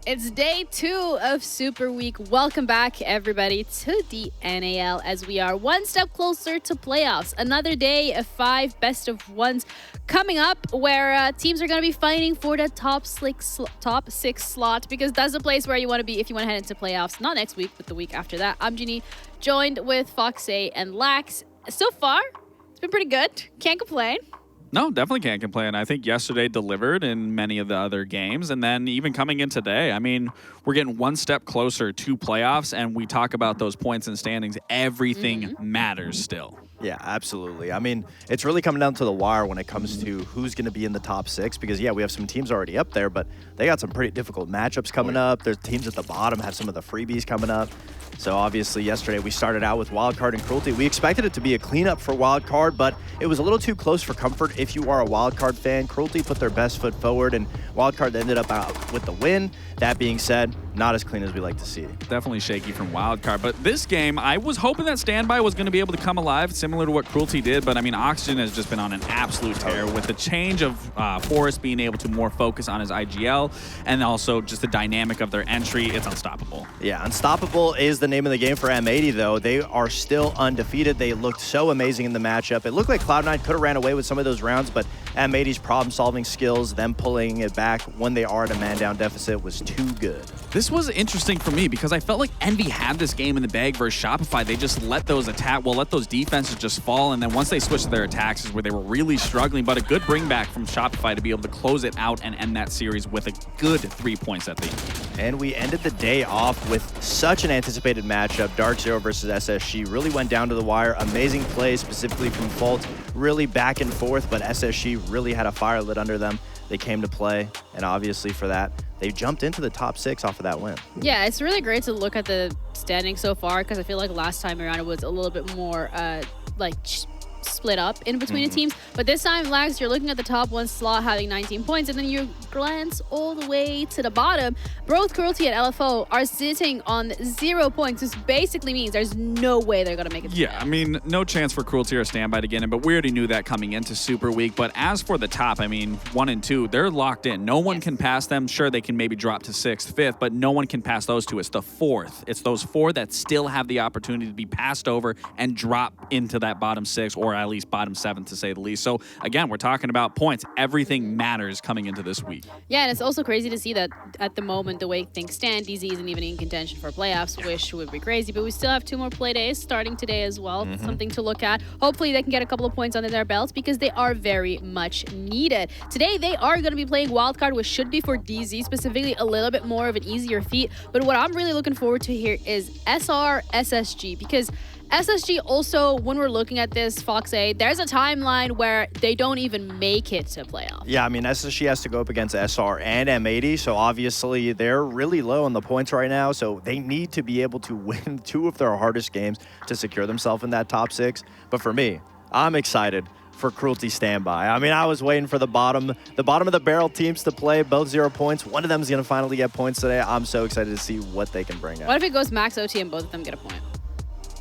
It's day 2 of Super Week. Welcome back, everybody, to the NAL as we are one step closer to playoffs. Another day of 5 best of ones coming up where teams are going to be fighting for the top 6 slot because that's the place where you want to be if you want to head into playoffs. Not next week, but the week after that. I'm Ginny, joined with Foxay and Lax. So far, it's been pretty good. Can't complain. No, definitely can't complain. I think yesterday delivered in many of the other games. And then even coming in today, I mean, we're getting one step closer to playoffs. And we talk about those points and standings. Everything matters still. Yeah, absolutely. I mean, it's really coming down to the wire when it comes to who's going to be in the top 6 because, yeah, we have some teams already up there, but they got some pretty difficult matchups coming up. There's teams at the bottom have some of the freebies coming up. So obviously yesterday we started out with Wildcard and Cruelty. We expected it to be a cleanup for Wildcard, but it was a little too close for comfort if you are a Wildcard fan. Cruelty put their best foot forward and Wildcard ended up out with the win. That being said, not as clean as we like to see. Definitely shaky from Wildcard. But this game, I was hoping that Standby was going to be able to come alive, similar to what Cruelty did. But I mean, Oxygen has just been on an absolute tear with the change of Forrest being able to more focus on his IGL and also just the dynamic of their entry. It's unstoppable. Yeah, unstoppable is the name of the game for M80, though. They are still undefeated. They looked so amazing in the matchup. It looked like Cloud9 could have ran away with some of those rounds, but M80's problem-solving skills, them pulling it back when they are at a man-down deficit, was too good. This was interesting for me because I felt like Envy had this game in the bag versus Shopify. They just let those let those defenses just fall, and then once they switched to their attacks is where they were really struggling, but a good bring back from Shopify to be able to close it out and end that series with a good 3 points at the end. And we ended the day off with such an anticipated matchup. Dark Zero versus SSG really went down to the wire. Amazing play, specifically from Fault, really back and forth, but SSG really had a fire lit under them. They came to play, and obviously for that, they jumped into the top 6 off of that win. Yeah, it's really great to look at the standings so far because I feel like last time around it was a little bit more split up in between the teams. But this time, Lax, you're looking at the top 1 slot having 19 points, and then you glance all the way to the bottom. Both Cruelty and LFO are sitting on 0 points. This basically means there's no way they're going to make it to Yeah, I mean, no chance for Cruelty or Standby to get in, but we already knew that coming into Super Week. But as for the top, I mean, 1 and 2, they're locked in. No one can pass them. Sure, they can maybe drop to 6th, 5th, but no one can pass those 2. It's the 4th. It's those 4 that still have the opportunity to be passed over and drop into that bottom 6 or at least bottom 7 to say the least. So again, we're talking about points. Everything matters coming into this week. Yeah, and it's also crazy to see that at the moment, the way things stand, DZ isn't even in contention for playoffs, which would be crazy. But we still have 2 more play days starting today as well. Something to look at. Hopefully they can get a couple of points under their belts because they are very much needed. Today they are going to be playing Wildcard, which should be for DZ specifically a little bit more of an easier feat. But what I'm really looking forward to here is SR SSG, because SSG also, when we're looking at this, Foxay, there's a timeline where they don't even make it to playoffs. Yeah, I mean, SSG has to go up against SR and M80, so obviously they're really low on the points right now, so they need to be able to win 2 of their hardest games to secure themselves in that top 6. But for me, I'm excited for Cruelty Standby. I mean, I was waiting for the bottom of the barrel teams to play, both 0 points. One of them is going to finally get points today. I'm so excited to see what they can bring out. What if it goes max OT and both of them get a point?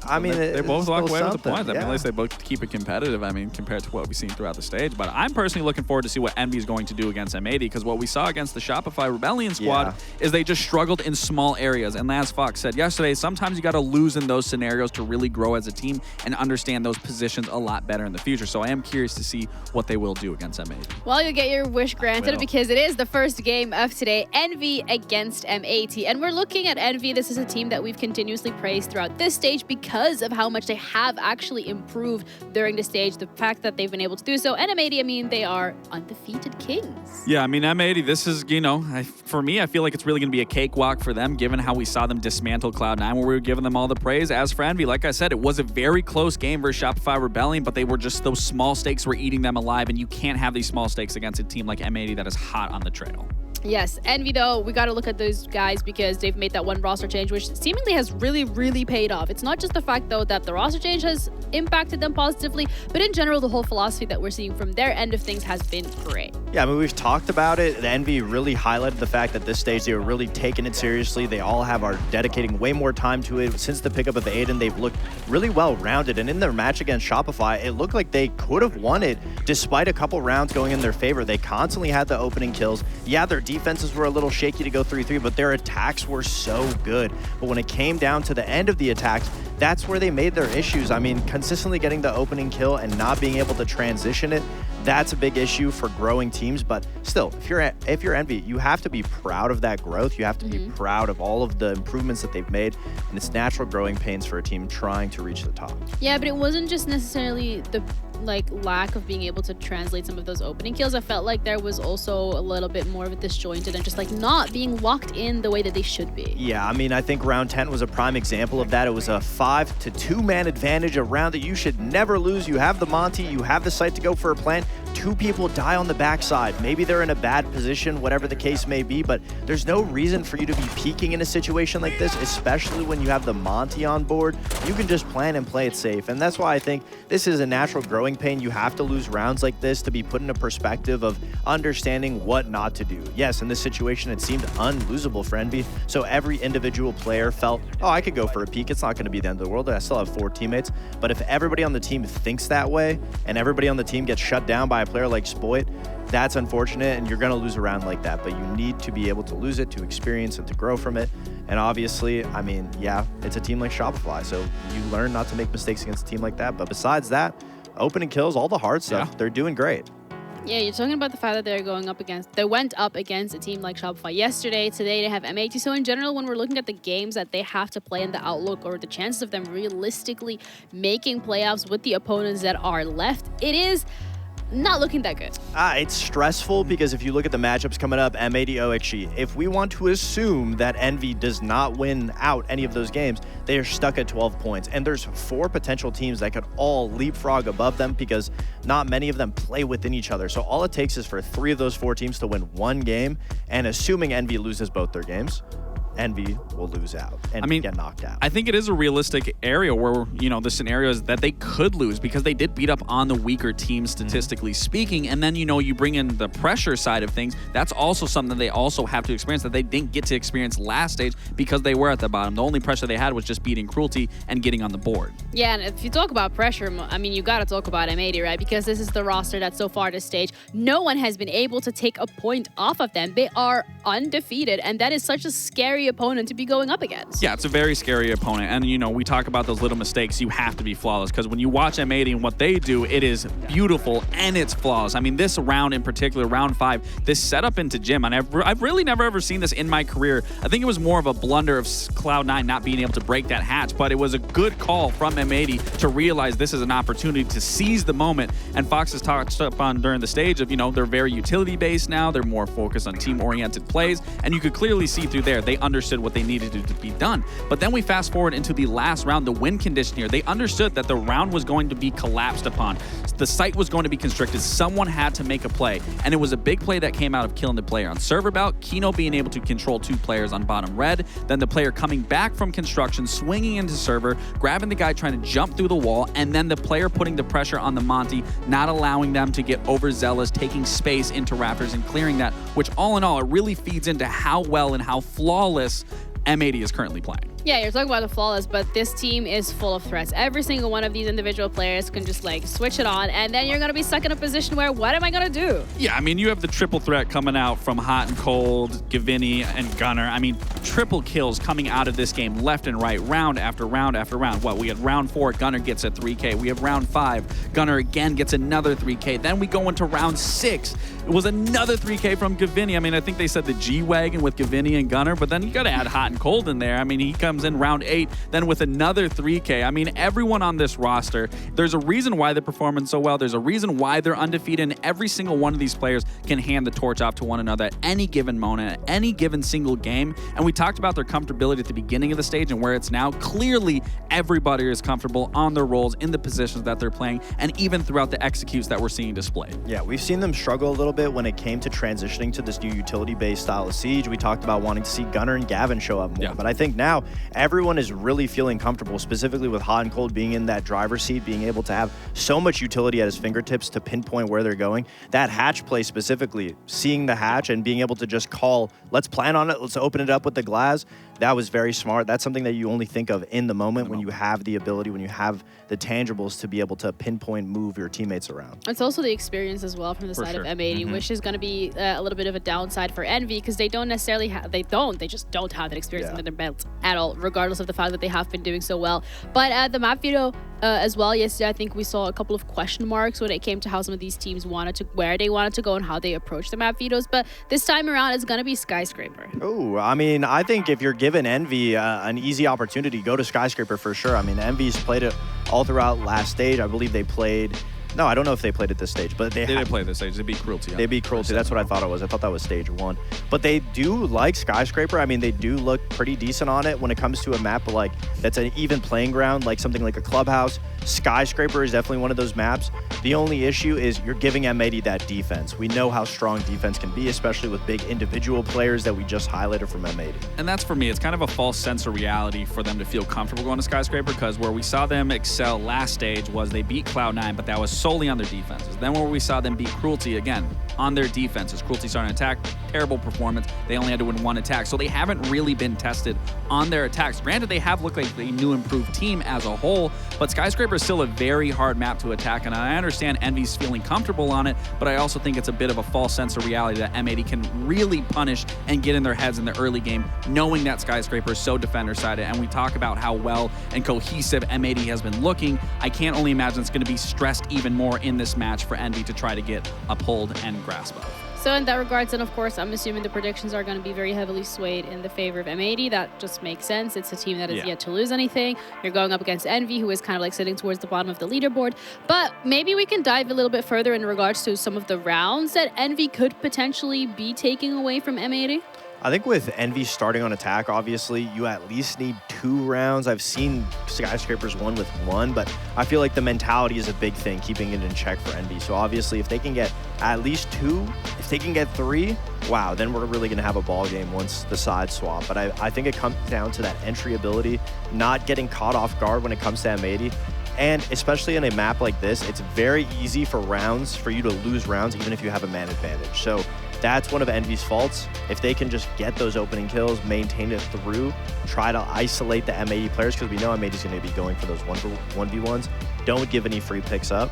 I mean, they both walk away with the points. I mean, yeah. at least they both keep it competitive, I mean, compared to what we've seen throughout the stage. But I'm personally looking forward to see what Envy is going to do against M80, because what we saw against the Shopify Rebellion squad is they just struggled in small areas. And as Fox said yesterday, sometimes you got to lose in those scenarios to really grow as a team and understand those positions a lot better in the future. So I am curious to see what they will do against M80. Well, you'll get your wish granted because it is the first game of today, Envy against M80. And we're looking at Envy. This is a team that we've continuously praised throughout this stage because of how much they have actually improved during the stage, the fact that they've been able to do so. And M80, I mean, they are undefeated kings. Yeah, I mean, M80, this is, for me, I feel like it's really going to be a cakewalk for them, given how we saw them dismantle Cloud9 when we were giving them all the praise. As for Envy, like I said, it was a very close game versus Shopify Rebellion, but they were just, those small stakes were eating them alive, and you can't have these small stakes against a team like M80 that is hot on the trail. Yes, Envy, though, we got to look at those guys because they've made that one roster change, which seemingly has really, really paid off. It's not just the fact, though, that the roster change has impacted them positively, but in general, the whole philosophy that we're seeing from their end of things has been great. Yeah, I mean, we've talked about it. The Envy really highlighted the fact that this stage, they were really taking it seriously. They all are dedicating way more time to it. Since the pickup of Aiden, they've looked really well-rounded. And in their match against Shopify, it looked like they could have won it despite a couple rounds going in their favor. They constantly had the opening kills. Yeah, their defenses were a little shaky to go 3-3, but their attacks were so good. But when it came down to the end of the attacks, that's where they made their issues. I mean, consistently getting the opening kill and not being able to transition it, that's a big issue for growing teams. But still, if you're Envy, you have to be proud of that growth. You have to be proud of all of the improvements that they've made, and it's natural growing pains for a team trying to reach the top. Yeah, but it wasn't just necessarily the lack of being able to translate some of those opening kills. I felt like there was also a little bit more of a disjointed and just not being locked in the way that they should be. Yeah, I mean, I think round 10 was a prime example of that. It was a 5-2 man advantage, a round that you should never lose. You have the Monty, you have the site to go for a plant. 2 people die on the backside. Maybe they're in a bad position, whatever the case may be, but there's no reason for you to be peeking in a situation like this, especially when you have the Monty on board. You can just plan and play it safe, and that's why I think this is a natural growing pain. You have to lose rounds like this to be put in a perspective of understanding what not to do. Yes, in this situation, it seemed unlosable for Envy, so every individual player felt, oh, I could go for a peek. It's not going to be the end of the world. I still have 4 teammates, but if everybody on the team thinks that way and everybody on the team gets shut down by a player like Spoit, that's unfortunate, and you're going to lose a round like that, but you need to be able to lose it, to experience and to grow from it. And obviously, I mean, yeah, it's a team like Shopify, so you learn not to make mistakes against a team like that. But besides that, opening kills, all the hard stuff, they're doing great. Yeah, you're talking about the fact that they went up against a team like Shopify yesterday. Today they have M80. So in general, when we're looking at the games that they have to play and the outlook or the chances of them realistically making playoffs with the opponents that are left, it is not looking that good. It's stressful because if you look at the matchups coming up, M80, OXG, if we want to assume that Envy does not win out any of those games, they are stuck at 12 points. And there's 4 potential teams that could all leapfrog above them because not many of them play within each other. So all it takes is for 3 of those 4 teams to win 1 game, and assuming Envy loses both their games, Envy will lose out and get knocked out. I think it is a realistic area where, the scenario is that they could lose because they did beat up on the weaker team, statistically speaking. And then, you bring in the pressure side of things. That's also something they also have to experience that they didn't get to experience last stage because they were at the bottom. The only pressure they had was just beating Cruelty and getting on the board. Yeah, and if you talk about pressure, I mean, you got to talk about M80, right? Because this is the roster that so far this stage, no one has been able to take a point off of them. They are undefeated, and that is such a scary opponent to be going up against. Yeah, it's a very scary opponent. And, we talk about those little mistakes. You have to be flawless because when you watch M80 and what they do, it is beautiful and it's flawless. I mean, this round in particular, round 5, this setup into Jim, and I've really never ever seen this in my career. I think it was more of a blunder of Cloud9 not being able to break that hatch, but it was a good call from M80 to realize this is an opportunity to seize the moment. And Fox has touched up on during the stage of, they're very utility-based now. They're more focused on team-oriented plays, and you could clearly see through there they understood what they needed to be done. But then we fast forward into the last round, the win condition here. They understood that the round was going to be collapsed upon. The site was going to be constricted. Someone had to make a play, and it was a big play that came out of killing the player on server bout, Kino being able to control 2 players on bottom red, then the player coming back from construction, swinging into server, grabbing the guy trying to jump through the wall, and then the player putting the pressure on the Monty, not allowing them to get overzealous, taking space into Raptors and clearing that, which all in all, it really feeds into how well and how flawless M80 is currently playing. Yeah, you're talking about the flawless, but this team is full of threats. Every single one of these individual players can just switch it on, and then you're going to be stuck in a position where, what am I going to do? Yeah, I mean, you have the triple threat coming out from Hot and Cold, Gavini, and Gunner. I mean, triple kills coming out of this game left and right, round after round after round. We had round 4, Gunner gets a 3K. We have round 5, Gunner again gets another 3K. Then we go into round 6. It was another 3K from Gavini. I mean, I think they said the G-Wagon with Gavini and Gunner, but then you got to add Hot and Cold in there. I mean, he comes in round 8, then with another 3K. I mean, everyone on this roster, there's a reason why they're performing so well. There's a reason why they're undefeated, and every single one of these players can hand the torch off to one another at any given moment, at any given single game. And we talked about their comfortability at the beginning of the stage and where it's now. Clearly, everybody is comfortable on their roles in the positions that they're playing, and even throughout the executes that we're seeing displayed. Yeah, we've seen them struggle a little bit when it came to transitioning to this new utility-based style of Siege. We talked about wanting to see Gunner and Gavin show up more, but I think now everyone is really feeling comfortable, specifically with Hot and Cold being in that driver's seat, being able to have so much utility at his fingertips to pinpoint where they're going. That hatch play specifically, seeing the hatch and being able to just call, let's plan on it, let's open it up with the glass. That was very smart. That's something that you only think of in the moment when you have the ability, when you have the tangibles to be able to pinpoint, move your teammates around. It's also the experience as well from the side of M80, which is going to be a little bit of a downside for Envy because they don't necessarily they just don't have that experience under their belts at all, regardless of the fact that they have been doing so well. But the map veto as well, yesterday I think we saw a couple of question marks when it came to how some of these teams where they wanted to go and how they approach the map vetoes. But this time around, it's going to be Skyscraper. Oh, I mean, I think if you're given Envy an easy opportunity, go to Skyscraper for sure. I mean, Envy's played it all throughout last stage. I believe they played... No, I don't know if they played at this stage, but they didn't play this stage. They beat Cruelty. They beat Cruelty. That's what I thought it was. I thought that was stage 1. But they do like Skyscraper. I mean, they do look pretty decent on it when it comes to a map like that's an even playing ground, like something like a Clubhouse. Skyscraper is definitely one of those maps. The only issue is you're giving M80 that defense. We know how strong defense can be, especially with big individual players that we just highlighted from M80. And that's, for me, it's kind of a false sense of reality for them to feel comfortable going to Skyscraper, because where we saw them excel last stage was they beat Cloud9, but that was solely on their defenses. Then where we saw them beat Cruelty, again, on their defenses. Cruelty started an attack, terrible performance. They only had to win 1 attack, so they haven't really been tested on their attacks. Granted, they have looked like a new improved team as a whole, but Skyscraper is still a very hard map to attack, and I understand Envy's feeling comfortable on it, but I also think it's a bit of a false sense of reality that M80 can really punish and get in their heads in the early game, knowing that Skyscraper is so defender-sided, and we talk about how well and cohesive M80 has been looking. I can't only imagine it's going to be stressed even more in this match for Envy to try to get a hold and grasp of. So in that regards, and of course, I'm assuming the predictions are going to be very heavily swayed in the favor of M80. That just makes sense. It's a team that is yet to lose anything. You're going up against Envy, who is kind of like sitting towards the bottom of the leaderboard. But maybe we can dive a little bit further in regards to some of the rounds that Envy could potentially be taking away from M80. I think with Envy starting on attack, obviously, you at least need 2 rounds. I've seen Skyscrapers won with 1, but I feel like the mentality is a big thing, keeping it in check for Envy. So obviously, if they can get at least 2, if they can get 3, wow, then we're really going to have a ball game once the sides swap. But I think it comes down to that entry ability, not getting caught off guard when it comes to M80. And especially in a map like this, it's very easy for you to lose rounds, even if you have a man advantage. So that's one of Envy's faults. If they can just get those opening kills, maintain it through, try to isolate the M80 players, because we know M80 is going to be going for those 1v1s. Don't give any free picks up.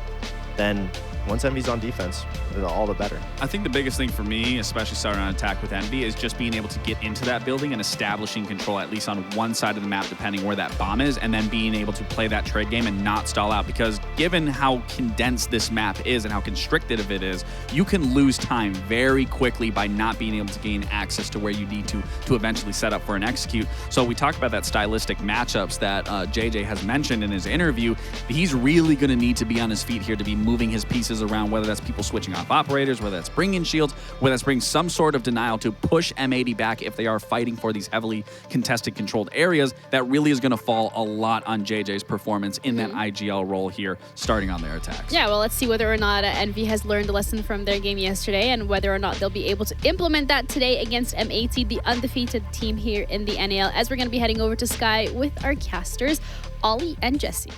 Then once Envy's on defense, all the better. I think the biggest thing for me, especially starting on attack with Envy, is just being able to get into that building and establishing control, at least on one side of the map, depending where that bomb is, and then being able to play that trade game and not stall out. Because given how condensed this map is and how constricted it is, you can lose time very quickly by not being able to gain access to where you need to eventually set up for an execute. So we talked about that stylistic matchups that JJ has mentioned in his interview. He's really going to need to be on his feet here to be moving his pieces around, whether that's people switching off operators, whether that's bringing shields, whether that's bringing some sort of denial to push M80 back if they are fighting for these heavily contested, controlled areas. That really is going to fall a lot on JJ's performance in that IGL role here, starting on their attacks. Yeah, well, let's see whether or not Envy has learned a lesson from their game yesterday and whether or not they'll be able to implement that today against M80, the undefeated team here in the NAL, as we're going to be heading over to Sky with our casters, Ollie and Jesse.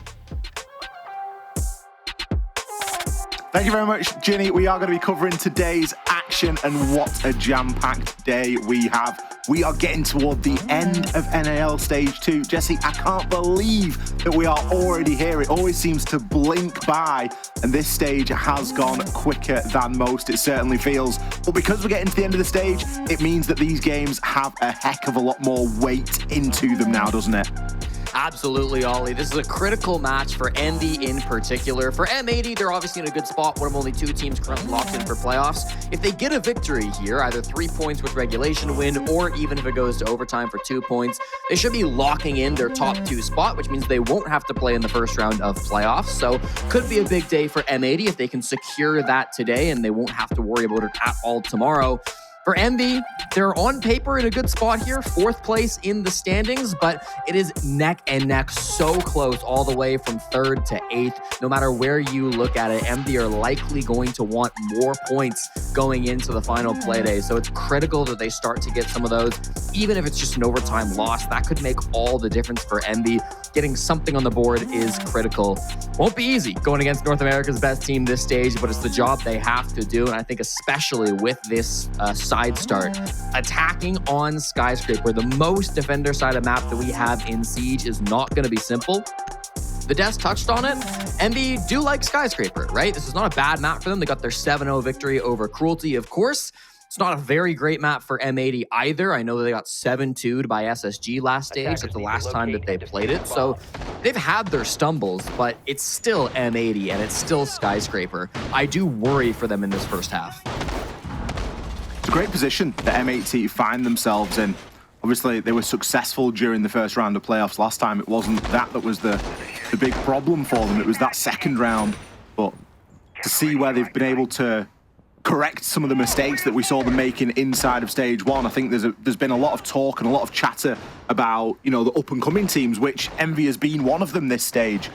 Thank you very much, Ginny. We are going to be covering today's action, and what a jam-packed day we have. We are getting toward the end of NAL Stage 2. Jesse, I can't believe that we are already here. It always seems to blink by, and this stage has gone quicker than most, it certainly feels. But because we're getting to the end of the stage, it means that these games have a heck of a lot more weight into them now, doesn't it? Absolutely, Ollie. This is a critical match for Envy in particular. For M80, they're obviously in a good spot, one of only 2 teams currently locked in for playoffs. If they get a victory here, either 3 points with regulation win, or even if it goes to overtime for 2 points, they should be locking in their top 2 spot, which means they won't have to play in the first round of playoffs. So could be a big day for M80 if they can secure that today, and they won't have to worry about it at all tomorrow. For Envy, they're on paper in a good spot here, 4th place in the standings, but it is neck and neck, so close all the way from 3rd to 8th. No matter where you look at it, Envy are likely going to want more points going into the final play day. So it's critical that they start to get some of those, even if it's just an overtime loss. That could make all the difference for Envy. Getting something on the board is critical. Won't be easy going against North America's best team this stage, but it's the job they have to do. And I think especially with this side start, attacking on Skyscraper, the most defender-sided map that we have in Siege, is not going to be simple. The Des touched on it. Envy do like Skyscraper, right? This is not a bad map for them. They got their 7-0 victory over Cruelty, of course. It's not a very great map for M80 either. I know that they got 7-2'd by SSG last stage. That's the last time that they played it. So they've had their stumbles, but it's still M80 and it's still Skyscraper. I do worry for them in this first half. It's a great position that M80 find themselves in. Obviously, they were successful during the first round of playoffs. Last time, it wasn't that was the big problem for them. It was that second round. But to see where they've been able to correct some of the mistakes that we saw them making inside of stage 1, I think there's been a lot of talk and a lot of chatter about, you know, the up-and-coming teams, which Envy has been one of them this stage.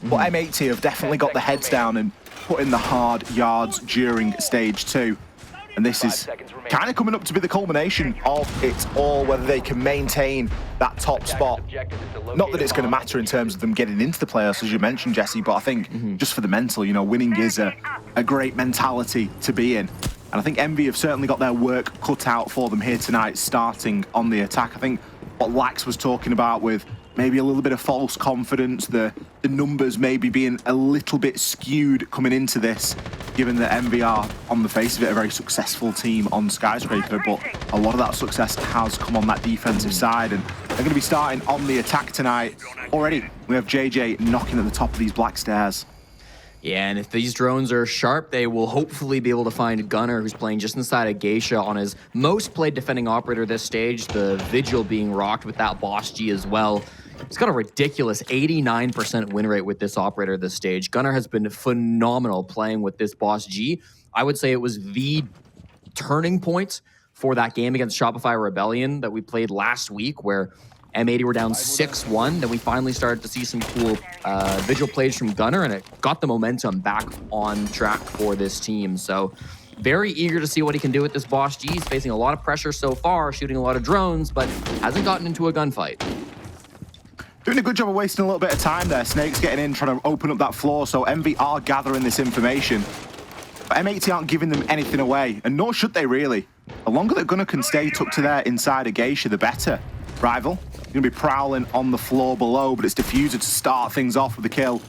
But M80 have definitely got the heads down and put in the hard yards during stage 2. And this is kind of coming up to be the culmination of it all, whether they can maintain that top spot. Not that it's going to matter in terms of them getting into the playoffs, as you mentioned, Jesse, but I think just for the mental, you know, winning is a great mentality to be in. And I think Envy have certainly got their work cut out for them here tonight, starting on the attack. I think what Lax was talking about with maybe a little bit of false confidence, the numbers maybe being a little bit skewed coming into this, given that Envy are, on the face of it, a very successful team on Skyscraper, but a lot of that success has come on that defensive side, and they're going to be starting on the attack tonight. Already, we have JJ knocking at the top of these black stairs. Yeah, and if these drones are sharp, they will hopefully be able to find Gunnar, who's playing just inside of Geisha on his most played defending operator this stage, the Vigil being rocked with that Boss G as well. He's got a ridiculous 89% win rate with this operator this stage. Gunnar has been phenomenal playing with this Boss G. I would say it was the turning point for that game against Shopify Rebellion that we played last week, where M80 were down 6-1. Then we finally started to see some cool Vigil plays from Gunnar, and it got the momentum back on track for this team. So very eager to see what he can do with this Boss G. He's facing a lot of pressure so far, shooting a lot of drones, but hasn't gotten into a gunfight. Doing a good job of wasting a little bit of time there. Snake's getting in, trying to open up that floor, so Envy are gathering this information. But M80 aren't giving them anything away, and nor should they really. The longer that Gunnar can stay tucked to there inside of Geisha, the better. Rival, going to be prowling on the floor below, but it's Diffuser to start things off with the kill.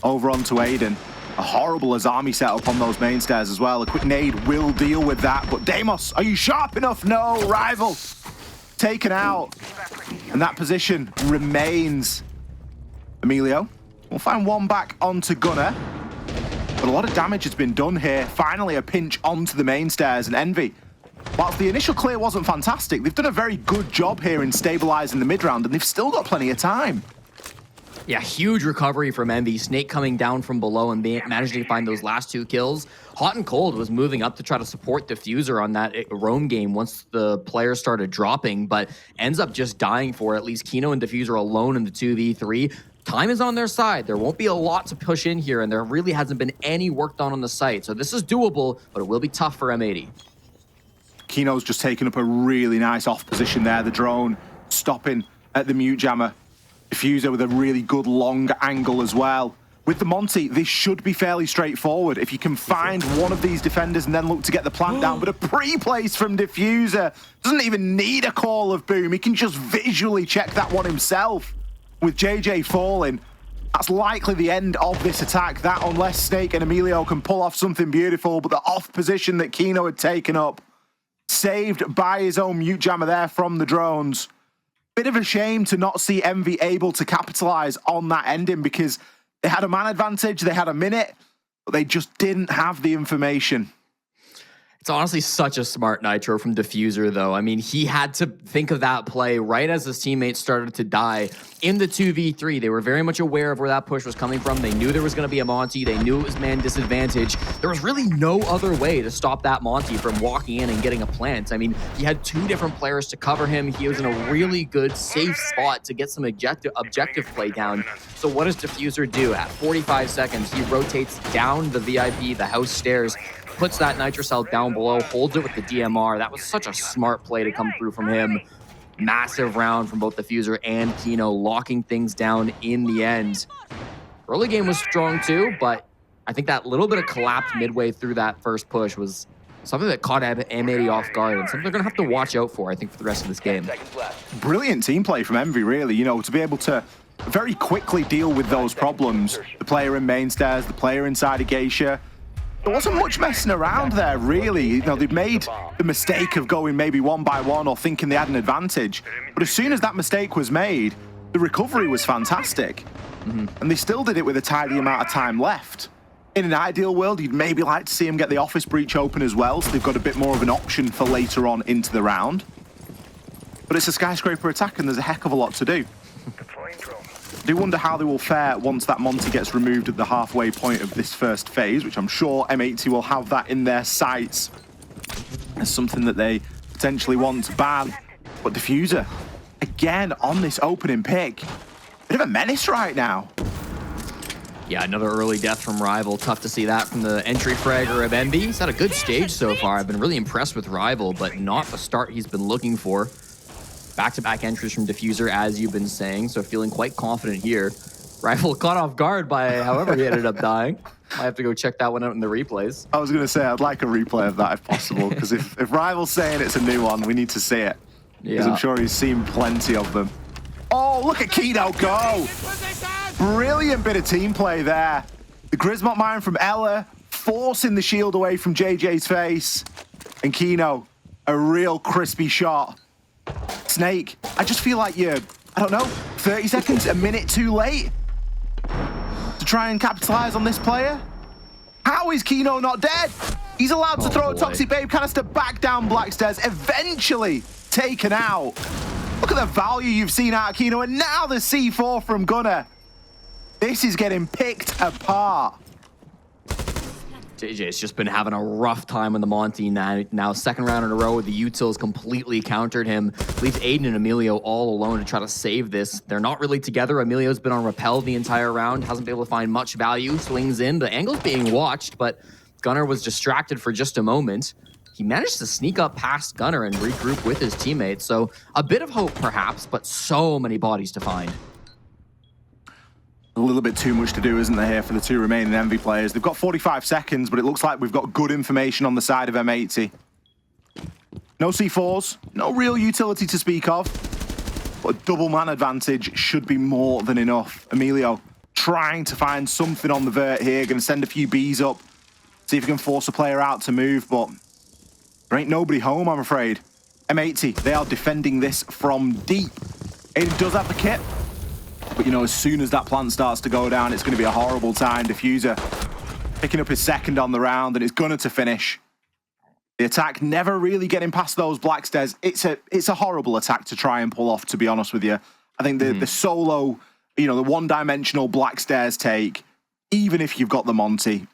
Over onto Aiden. A horrible Azami setup on those main stairs as well. A quick nade will deal with that, but Deimos, are you sharp enough? No, Rival taken out. And that position remains. Emilio will find one back onto Gunnar. But a lot of damage has been done here. Finally, a pinch onto the main stairs, and Envy, whilst the initial clear wasn't fantastic, they've done a very good job here in stabilizing the mid-round, and they've still got plenty of time. Yeah, huge recovery from Envy. Snake coming down from below and managing to find those last 2 kills. Hot and Cold was moving up to try to support Diffuser on that roam game once the players started dropping, but ends up just dying for it. At least Kino and Diffuser alone in the 2v3. Time is on their side. There won't be a lot to push in here, and there really hasn't been any work done on the site. So this is doable, but it will be tough for M80. Kino's just taken up a really nice off position there. The drone stopping at the mute jammer. Diffuser with a really good long angle as well. With the Monty, this should be fairly straightforward. If you can find one of these defenders and then look to get the plant down, but a pre-place from Diffuser doesn't even need a call of boom. He can just visually check that one himself. With JJ falling, that's likely the end of this attack. That, unless Snake and Emilio can pull off something beautiful, but the off position that Kino had taken up, saved by his own mute jammer there from the drones. Bit of a shame to not see Envy able to capitalize on that ending, because they had a man advantage, they had a minute, but they just didn't have the information. It's honestly such a smart nitro from Diffuser, though. I mean, he had to think of that play right as his teammates started to die in the 2v3. They were very much aware of where that push was coming from. They knew there was going to be a Monty. They knew it was man disadvantage. There was really no other way to stop that Monty from walking in and getting a plant. I mean, he had 2 different players to cover him. He was in a really good, safe spot to get some objective play down. So what does Diffuser do? At 45 seconds, he rotates down the VIP, the house stairs, puts that nitro cell down below, holds it with the DMR. That was such a smart play to come through from him. Massive round from both Diffuser and Kino, locking things down in the end. Early game was strong too, but I think that little bit of collapse midway through that first push was something that caught M80 off guard and something they're going to have to watch out for, I think, for the rest of this game. Brilliant team play from Envy, really, to be able to very quickly deal with those problems. The player in main stairs, the player inside of Geisha. There wasn't much messing around there, really. They've made the mistake of going maybe 1 by 1 or thinking they had an advantage. But as soon as that mistake was made, the recovery was fantastic. And they still did it with a tidy amount of time left. In an ideal world, you'd maybe like to see them get the office breach open as well, so they've got a bit more of an option for later on into the round. But it's a skyscraper attack, and there's a heck of a lot to do. I do wonder how they will fare once that Monty gets removed at the halfway point of this first phase, which I'm sure M80 will have that in their sights as something that they potentially want to ban. But Diffuser, again, on this opening pick, bit of a menace right now. Yeah, another early death from Rival. Tough to see that from the entry fragger of Envy. He's had a good stage so far. I've been really impressed with Rival, but not the start he's been looking for. Back-to-back entries from Diffuser, as you've been saying, so feeling quite confident here. Rival caught off guard by however he ended up dying. I have to go check that one out in the replays. I was going to say, I'd like a replay of that if possible, because if Rival's saying it's a new one, we need to see it. Because I'm sure he's seen plenty of them. Oh, look at Kino go! Brilliant bit of team play there. The Grismot mine from Ella, forcing the shield away from JJ's face. And Kino, a real crispy shot. Snake, I just feel like you're, I don't know, 30 seconds, a minute too late to try and capitalize on this player. How is Kino not dead? He's allowed to throw a Toxic Babe canister back down Blackstairs, eventually taken out. Look at the value you've seen out of Kino, and now the C4 from Gunnar. This is getting picked apart. JJ's just been having a rough time on the Monty now. Second round in a row, the Utils completely countered him. Leaves Aiden and Emilio all alone to try to save this. They're not really together. Emilio's been on rappel the entire round, hasn't been able to find much value. Swings in, the angle's being watched, but Gunnar was distracted for just a moment. He managed to sneak up past Gunnar and regroup with his teammates. So a bit of hope perhaps, but so many bodies to find. A little bit too much to do, isn't there, here for the 2 remaining Envy players? They've got 45 seconds, but it looks like we've got good information on the side of M80. No C4s, no real utility to speak of, but double man advantage should be more than enough. Emilio trying to find something on the vert here, going to send a few Bs up, see if he can force a player out to move, but there ain't nobody home, I'm afraid. M80, they are defending this from deep. Aiden does have the kit. But, as soon as that plant starts to go down, it's going to be a horrible time. Diffuser picking up his second on the round, and it's Gunnar to finish. The attack never really getting past those Blackstairs. It's a horrible attack to try and pull off, to be honest with you. I think the solo, the one-dimensional Blackstairs take, even if you've got the Monty,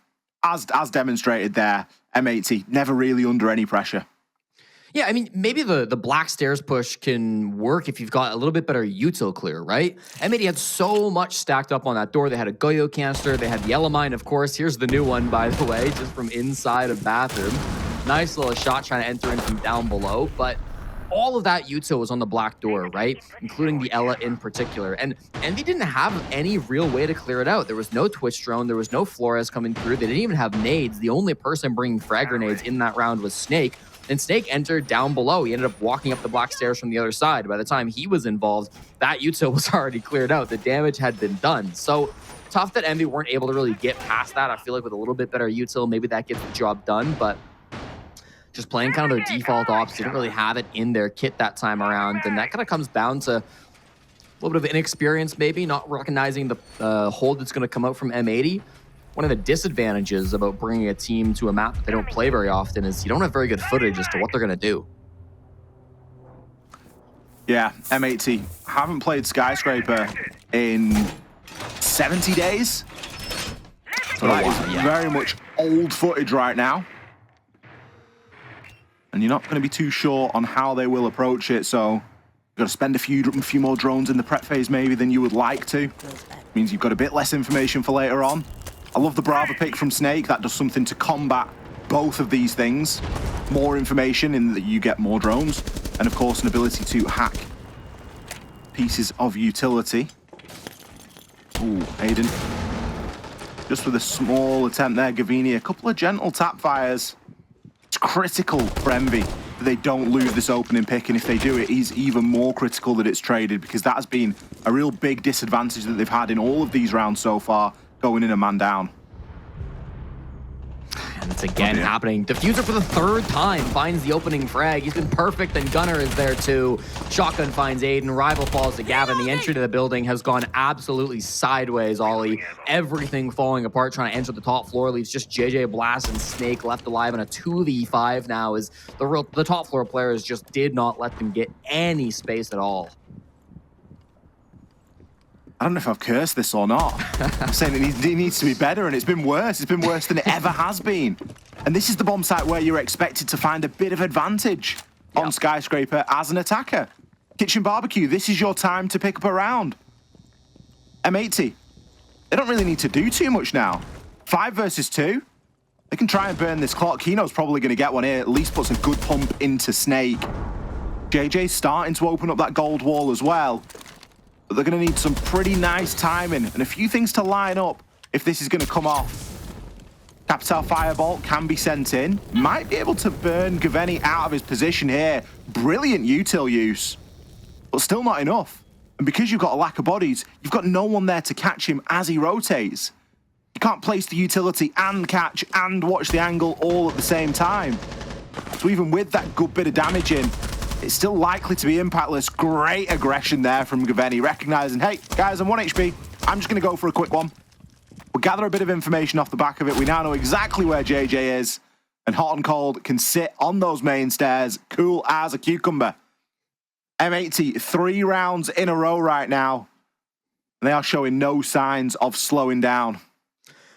as demonstrated there, M80, never really under any pressure. Yeah, I mean, maybe the Black Stairs push can work if you've got a little bit better util clear, right? M80 had so much stacked up on that door. They had a Goyo canister. They had the Yellow Mine, of course. Here's the new one, by the way, just from inside a bathroom. Nice little shot trying to enter in from down below, but all of that util was on the black door, right? Including the Ella in particular. And Envy didn't have any real way to clear it out. There was no Twitch drone. There was no Flores coming through. They didn't even have nades. The only person bringing frag grenades in that round was Snake. And Snake entered down below. He ended up walking up the black stairs from the other side. By the time he was involved, that util was already cleared out. The damage had been done. So tough that Envy weren't able to really get past that. I feel like with a little bit better util, maybe that gets the job done. But just playing kind of their default ops, didn't really have it in their kit that time around. And that kind of comes down to a little bit of inexperience, maybe, not recognizing the hold that's going to come out from M80. one of the disadvantages about bringing a team to a map that they don't play very often is you don't have very good footage as to what they're going to do. Yeah, M80 haven't played Skyscraper in 70 days. So that is very much old footage right now. And you're not going to be too sure on how they will approach it, so you've got to spend a few more drones in the prep phase maybe than you would like to. Means you've got a bit less information for later on. I love the Brava pick from Snake. That does something to combat both of these things. More information in that you get more drones, and of course an ability to hack pieces of utility. Ooh, Aiden. Just with a small attempt there, Gavini, a couple of gentle tap fires. It's critical for Envy that they don't lose this opening pick, and if they do, it is even more critical that it's traded, because that has been a real big disadvantage that they've had in all of these rounds so far, going in a man down. And it's again happening. Diffuser for the third time finds the opening frag. He's been perfect, and Gunner is there too. Shotgun finds Aiden. Rival falls to Gavin. The entry to the building has gone absolutely sideways, Ollie. Everything falling apart, trying to enter the top floor. Leaves just JJ Blast and Snake left alive in a 2v5 now, as the top floor players just did not let them get any space at all. I don't know if I've cursed this or not. I'm saying it needs to be better, and it's been worse. It's been worse than it ever has been. And this is the bomb site where you're expected to find a bit of advantage on Skyscraper as an attacker. Kitchen Barbecue, this is your time to pick up a round. M80, they don't really need to do too much now. 5 versus 2. They can try and burn this clock. Kino's probably going to get one here, at least puts a good pump into Snake. JJ's starting to open up that gold wall as well. But they're going to need some pretty nice timing and a few things to line up if this is going to come off. Capital Firebolt can be sent in. Might be able to burn Gaveni out of his position here. Brilliant util use, but still not enough. And because you've got a lack of bodies, you've got no one there to catch him as he rotates. You can't place the utility and catch and watch the angle all at the same time. So even with that good bit of damage in, it's still likely to be impactless. Great aggression there from Gaveni, recognizing, hey, guys, I'm 1 HP. I'm just going to go for a quick one. We'll gather a bit of information off the back of it. We now know exactly where JJ is, and Hot and Cold can sit on those main stairs, cool as a cucumber. M80, 3 rounds in a row right now. And they are showing no signs of slowing down.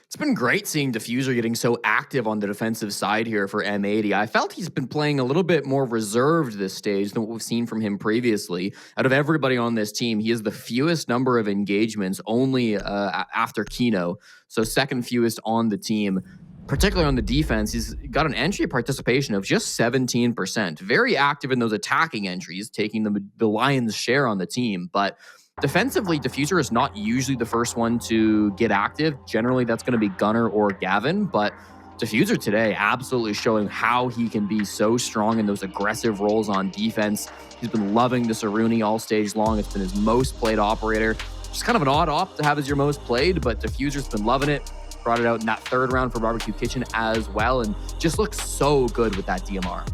It's been great seeing Diffuser getting so active on the defensive side here for M80. I felt he's been playing a little bit more reserved this stage than what we've seen from him previously. Out of everybody on this team, he has the fewest number of engagements, only after Kino. So second fewest on the team. Particularly on the defense, he's got an entry participation of just 17%. Very active in those attacking entries, taking the lion's share on the team. But defensively, Diffuser is not usually the first one to get active. Generally, that's going to be Gunner or Gavin, but Diffuser today absolutely showing how he can be so strong in those aggressive roles on defense. He's been loving this Aruni all stage long. It's been his most played operator. Just kind of an odd op to have as your most played, but Diffuser's been loving it. Brought it out in that third round for Barbecue Kitchen as well, and just looks so good with that DMR.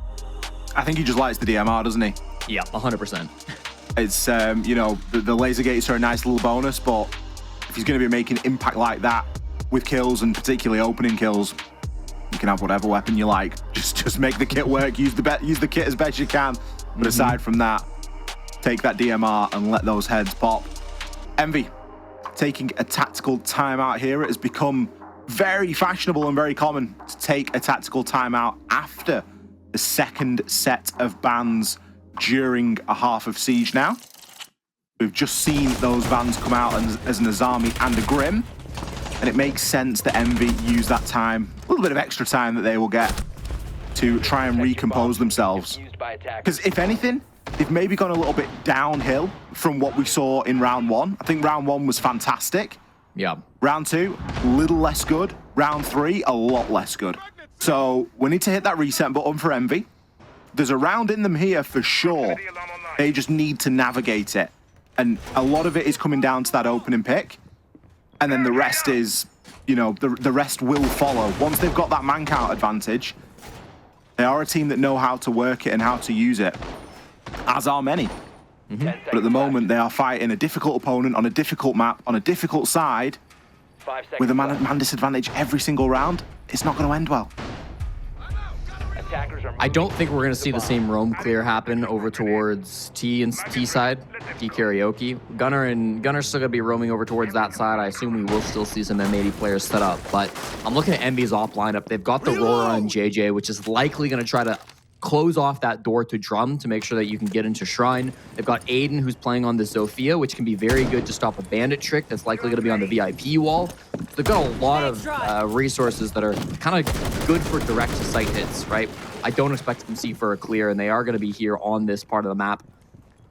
I think he just likes the DMR, doesn't he? Yeah, 100%. It's, you know, the laser gates are a nice little bonus, but if he's going to be making impact like that with kills, and particularly opening kills, you can have whatever weapon you like. Just make the kit work. Use the kit as best you can. But aside from that, take that DMR and let those heads pop. Envy taking a tactical timeout here. It has become very fashionable and very common to take a tactical timeout after the second set of bans during a half of Siege now. We've just seen those bans come out as an Azami and a Grim, and it makes sense that Envy use that time, a little bit of extra time that they will get to try and recompose themselves. Because if anything, they've maybe gone a little bit downhill from what we saw in round 1. I think round 1 was fantastic. Yeah. Round 2, a little less good. Round 3, a lot less good. So we need to hit that reset button for Envy. There's a round in them here for sure. They just need to navigate it. And a lot of it is coming down to that opening pick. And then the rest is, you know, the rest will follow. Once they've got that man count advantage, they are a team that know how to work it and how to use it, as are many. But at the moment, they are fighting a difficult opponent on a difficult map, on a difficult side, with a man disadvantage every single round, it's not going to end well. I don't think we're going to see the same roam clear happen over towards T and T side, T karaoke. Gunner's still going to be roaming over towards that side. I assume we will still see some M80 players set up, but I'm looking at Envy's off lineup. They've got the Aurora and JJ, which is likely going to try to close off that door to Drum to make sure that you can get into Shrine. They've got Aiden, who's playing on the Zofia, which can be very good to stop a bandit trick that's likely going to be on the VIP wall. They've got a lot of resources that are kind of good for direct-to-site hits, right? I don't expect them to see for a clear, and they are going to be here on this part of the map.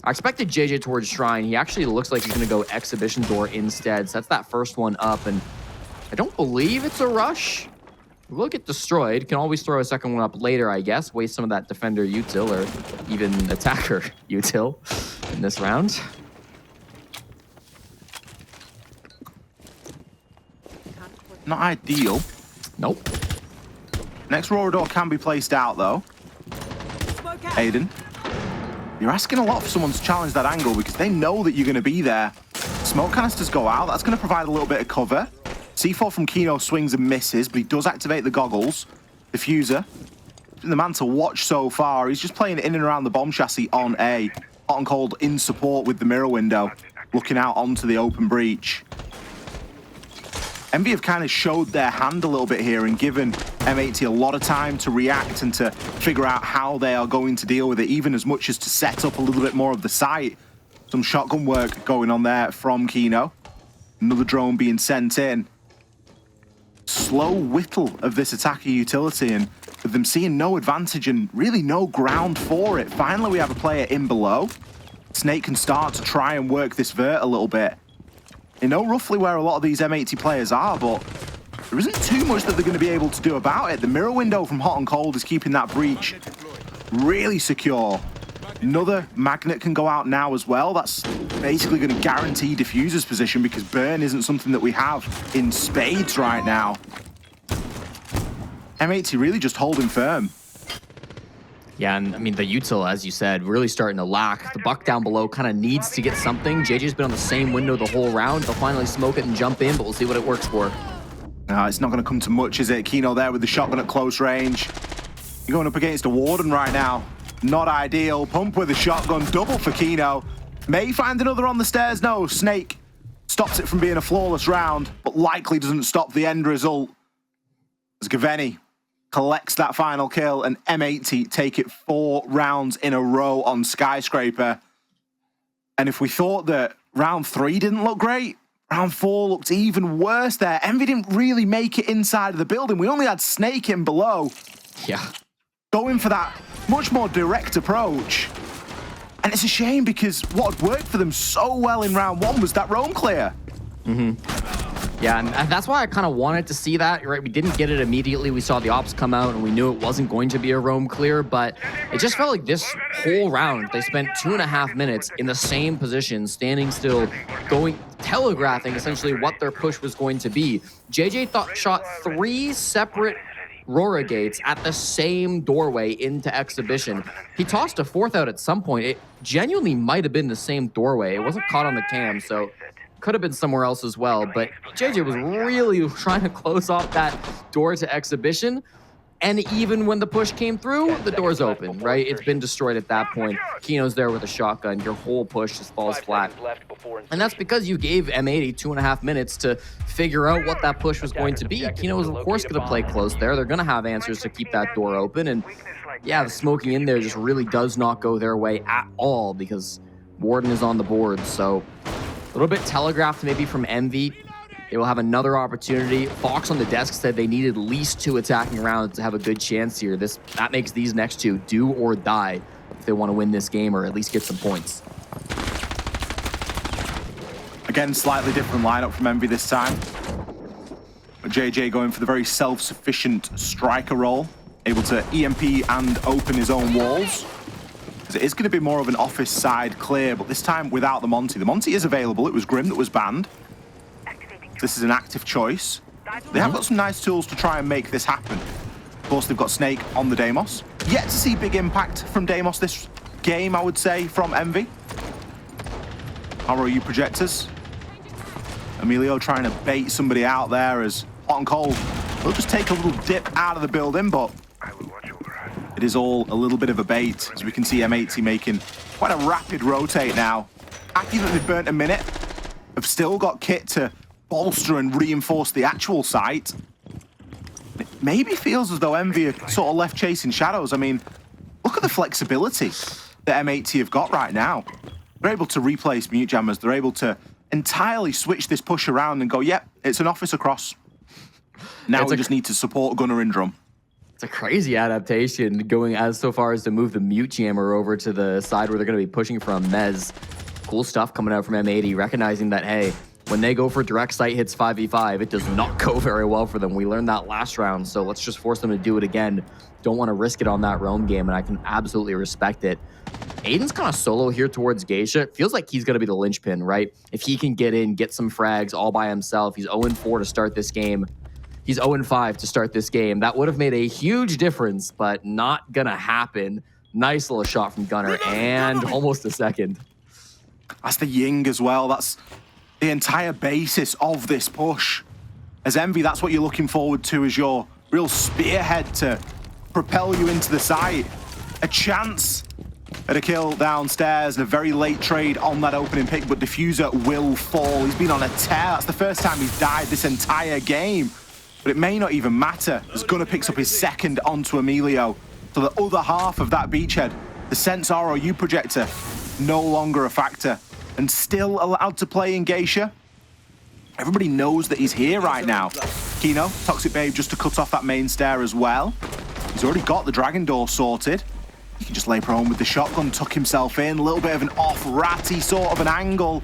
I expected JJ towards Shrine. He actually looks like he's going to go Exhibition Door instead, so that's that first one up, and I don't believe it's a rush. Will get destroyed. Can always throw a second one up later, I guess. Waste some of that defender util or even attacker util in this round. Not ideal. Nope. Next Aurora door can be placed out, though. Aiden, you're asking a lot for someone to challenge that angle because they know that you're going to be there. Smoke canisters go out. That's going to provide a little bit of cover. C4 from Kino swings and misses, but he does activate the goggles. Diffuser. The man to watch so far. He's just playing in and around the bomb chassis on A. Hot and Cold in support with the mirror window, looking out onto the open breach. Envy have kind of showed their hand a little bit here and given M80 a lot of time to react and to figure out how they are going to deal with it, even as much as to set up a little bit more of the site. Some shotgun work going on there from Kino. Another drone being sent in. Slow whittle of this attacker utility, and with them seeing no advantage and really no ground for it, finally we have a player in below. Snake can start to try and work this vert a little bit. You know roughly where a lot of these M80 players are, but there isn't too much that they're going to be able to do about it. The mirror window from Hot and Cold is keeping that breach really secure. Another magnet can go out now as well. That's basically going to guarantee Diffuser's position because burn isn't something that we have in spades right now. M80 really just holding firm. Yeah, and I mean, the util, as you said, really starting to lack. The buck down below kind of needs to get something. JJ's been on the same window the whole round. They'll finally smoke it and jump in, but we'll see what it works for. It's not going to come to much, is it? Kino there with the shotgun at close range. You're going up against a Warden right now. Not ideal. Pump with a shotgun. Double for Kino. May find another on the stairs. No, Snake stops it from being a flawless round, but likely doesn't stop the end result. As Gaveni collects that final kill, and M80 take it 4 rounds in a row on Skyscraper. And if we thought that round 3 didn't look great, round 4 looked even worse there. Envy didn't really make it inside of the building. We only had Snake in below. Yeah. Going for that much more direct approach. And it's a shame because what had worked for them so well in round 1 was that roam clear. Yeah, and that's why I kind of wanted to see that, right? We didn't get it immediately. We saw the ops come out and we knew it wasn't going to be a roam clear, but it just felt like this whole round, they spent 2.5 minutes in the same position, standing still, telegraphing essentially what their push was going to be. JJ shot 3 separate Rora gates at the same doorway into Exhibition. He tossed a 4th out at some point. It genuinely might have been the same doorway. It wasn't caught on the cam, so could have been somewhere else as well, but JJ was really trying to close off that door to Exhibition, and even when the push came through, the door's open, right? It's been destroyed at that point. Kino's there with a shotgun. Your whole push just falls flat. And that's because you gave M80 2.5 minutes to figure out what that push was going to be. Kino was, of course, going to play close there. They're going to have answers to keep that door open, and yeah, the smoking in there just really does not go their way at all because Warden is on the board, so a little bit telegraphed maybe from Envy. They will have another opportunity. Fox on the desk said they needed at least 2 attacking rounds to have a good chance here. That makes these next 2 do or die if they want to win this game or at least get some points. Again, slightly different lineup from Envy this time. But JJ going for the very self-sufficient striker role, able to EMP and open his own walls. It is going to be more of an office side clear, but this time without the Monty. The Monty is available. It was Grim that was banned. This is an active choice. They have got some nice tools to try and make this happen. Of course, they've got Snake on the Deimos. Yet to see big impact from Deimos this game, I would say, from Envy. How are you, projectors? Emilio trying to bait somebody out there as Hot and Cold will just take a little dip out of the building, but it is all a little bit of a bait, as we can see M80 making quite a rapid rotate now. Happy that they've burnt a minute, have still got kit to bolster and reinforce the actual site. It maybe feels as though Envy are sort of left chasing shadows. I mean, look at the flexibility that M80 have got right now. They're able to replace mute jammers. They're able to entirely switch this push around and go, yep, it's an office across. Now we just need to support Gunner and Drum. It's a crazy adaptation going as so far as to move the mute jammer over to the side where they're going to be pushing from Mez. Cool stuff coming out from M80, recognizing that, hey, when they go for direct site hits 5v5, it does not go very well for them. We learned that last round, so let's just force them to do it again. Don't want to risk it on that roam game, and I can absolutely respect it. Aiden's kind of solo here towards Geisha. It feels like he's going to be the linchpin, right? If he can get in, get some frags all by himself, he's 0-4 to start this game. He's 0-5 to start this game. That would have made a huge difference, but not going to happen. Nice little shot from Gunner, and almost a second. That's the Ying as well. That's the entire basis of this push. As Envy, that's what you're looking forward to as your real spearhead to propel you into the site. A chance at a kill downstairs and a very late trade on that opening pick, but Diffuser will fall. He's been on a tear. That's the first time he's died this entire game. But it may not even matter as Gunner picks up his second onto Emilio. So the other half of that beachhead, the Sense ROU projector, no longer a factor and still allowed to play in Geisha. Everybody knows that he's here right now. Kino, Toxic Babe just to cut off that main stair as well. He's already got the Dragon Door sorted. He can just lay prone with the shotgun, tuck himself in, a little bit of an off-ratty sort of an angle.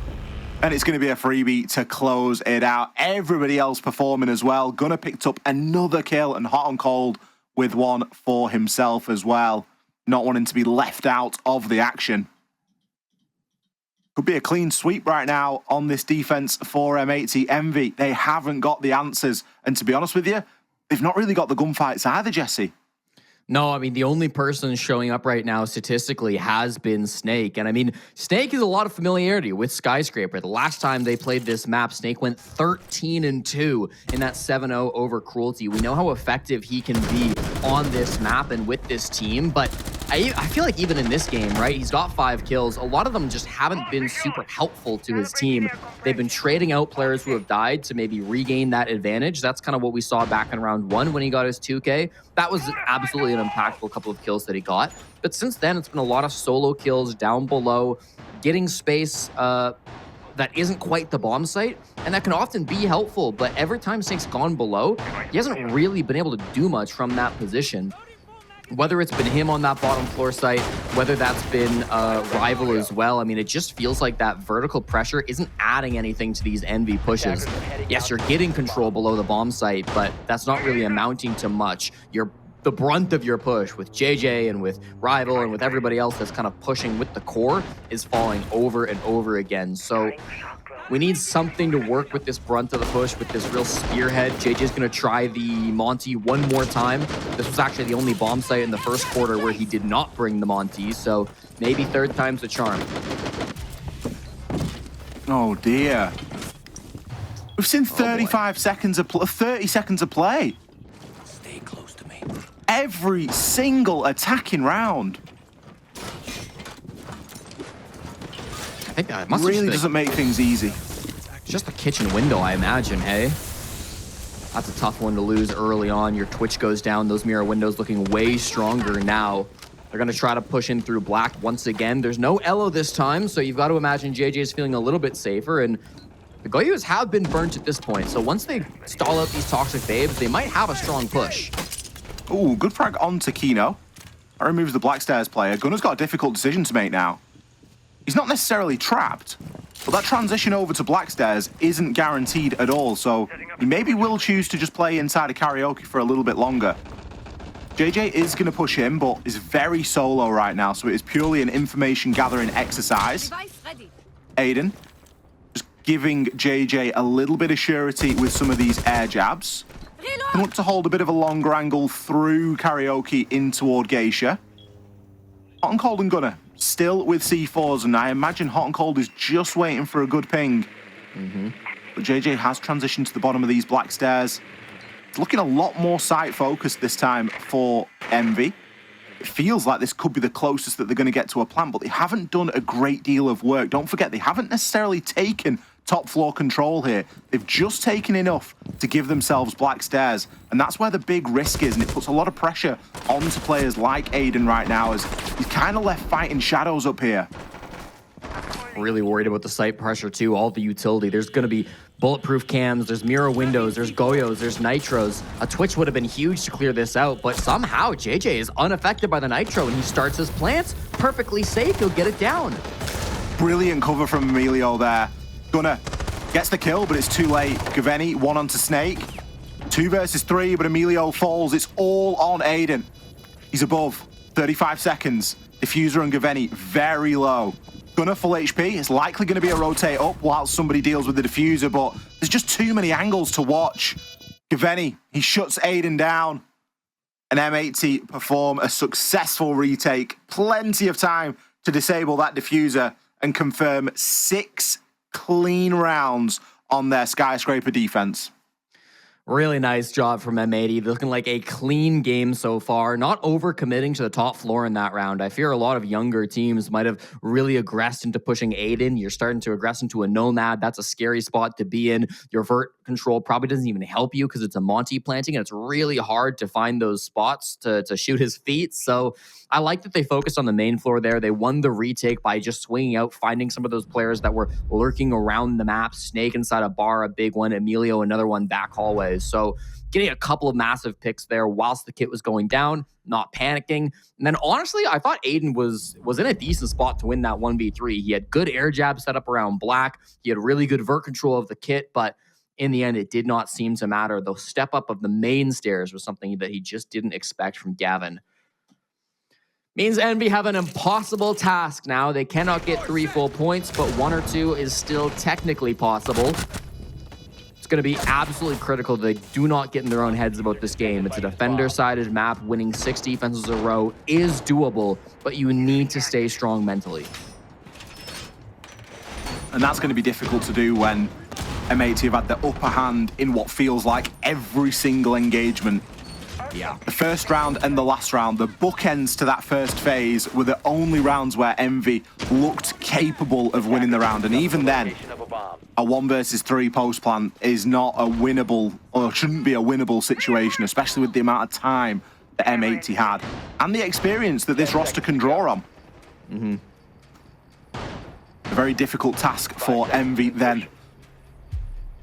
And it's going to be a freebie to close it out. Everybody else performing as well. Gunner picked up another kill and Hot and Cold with one for himself as well. Not wanting to be left out of the action. Could be a clean sweep right now on this defense for M80. Envy, they haven't got the answers. And to be honest with you, they've not really got the gunfights either, Jesse. No, I mean, the only person showing up right now statistically has been Snake. And I mean, Snake has a lot of familiarity with Skyscraper. The last time they played this map, Snake went 13-2 in that 7-0 over Cruelty. We know how effective he can be on this map and with this team, but I feel like even in this game, right, he's got 5 kills. A lot of them just haven't been super helpful to his team. They've been trading out players who have died to maybe regain that advantage. That's kind of what we saw back in round 1 when he got his 2K. That was absolutely an impactful couple of kills that he got. But since then, it's been a lot of solo kills down below, getting space that isn't quite the bomb site, and that can often be helpful. But every time Snake's gone below, he hasn't really been able to do much from that position. Whether it's been him on that bottom floor site, whether that's been Rival as well, I mean, it just feels like that vertical pressure isn't adding anything to these Envy pushes. Yes, you're getting control below the bomb site, but that's not really amounting to much. The brunt of your push with JJ and with Rival and with everybody else that's kind of pushing with the core is falling over and over again. So we need something to work with this brunt of the push, with this real spearhead. JJ's going to try the Monty one more time. This was actually the only bomb site in the first quarter where he did not bring the Monty, so maybe third time's the charm. Oh dear. We've seen 30 seconds of play. Stay close to me. Every single attacking round. I think that must really doesn't make things easy. Just the kitchen window, I imagine, hey? That's a tough one to lose early on. Your Twitch goes down. Those mirror windows looking way stronger now. They're going to try to push in through black once again. There's no Elo this time, so you've got to imagine JJ is feeling a little bit safer. And the Goyus have been burnt at this point, so once they stall out these Toxic Babes, they might have a strong push. Ooh, good frag onto Kino. That removes the Black Stairs player. Gunner's got a difficult decision to make now. He's not necessarily trapped, but that transition over to Black Stairs isn't guaranteed at all, so he maybe will choose to just play inside a karaoke for a little bit longer. JJ is going to push him, but is very solo right now, so it is purely an information gathering exercise. Aiden just giving JJ a little bit of surety with some of these air jabs. He wants to hold a bit of a longer angle through karaoke in toward Geisha. Hot and Cold and Gunner still with C4s, and I imagine Hot and Cold is just waiting for a good ping. But JJ has transitioned to the bottom of these black stairs. It's looking a lot more site-focused this time for Envy. It feels like this could be the closest that they're going to get to a plant, but they haven't done a great deal of work. Don't forget, they haven't necessarily taken top floor control here. They've just taken enough to give themselves black stairs, and that's where the big risk is, and it puts a lot of pressure onto players like Aiden right now, as he's kind of left fighting shadows up here. Really worried about the site pressure too, all the utility. There's going to be bulletproof cams, there's mirror windows, there's Goyos, there's Nitros. A Twitch would have been huge to clear this out, but somehow JJ is unaffected by the Nitro and he starts his plants perfectly safe. He'll get it down. Brilliant cover from Emilio there. Gunnar gets the kill, but it's too late. Gaveni, one onto Snake. 2 versus 3, but Emilio falls. It's all on Aiden. He's above. 35 seconds. Diffuser and Gaveni very low. Gunnar full HP. It's likely going to be a rotate up while somebody deals with the diffuser, but there's just too many angles to watch. Gaveni, he shuts Aiden down. And M80 perform a successful retake. Plenty of time to disable that diffuser and confirm 6 clean rounds on their skyscraper defense. Really nice job from M80. Looking like a clean game so far. Not overcommitting to the top floor in that round. I fear a lot of younger teams might have really aggressed into pushing Aiden. You're starting to aggress into a Nomad. That's a scary spot to be in. Your vert control probably doesn't even help you because it's a Monty planting, and it's really hard to find those spots to shoot his feet. So I like that they focused on the main floor there. They won the retake by just swinging out, finding some of those players that were lurking around the map. Snake inside a bar, a big one. Emilio, another one back hallways. So getting a couple of massive picks there whilst the kit was going down, not panicking. And then honestly, I thought Aiden was in a decent spot to win that 1v3. He had good air jab set up around Black. He had really good vert control of the kit, but in the end, it did not seem to matter. The step up of the main stairs was something that he just didn't expect from Gavin. Means Envy have an impossible task now. They cannot get 3 full points, but 1 or 2 is still technically possible. It's going to be absolutely critical that they do not get in their own heads about this game. It's a defender-sided map. Winning 6 defenses in a row is doable, but you need to stay strong mentally. And that's going to be difficult to do when M80 have had the upper hand in what feels like every single engagement. Yeah. The first round and the last round, the bookends to that first phase, were the only rounds where Envy looked capable of winning the round. And even then, a 1 versus 3 post plant is not a winnable, or shouldn't be a winnable situation, especially with the amount of time that M80 had and the experience that this roster can draw on. A very difficult task for Envy then.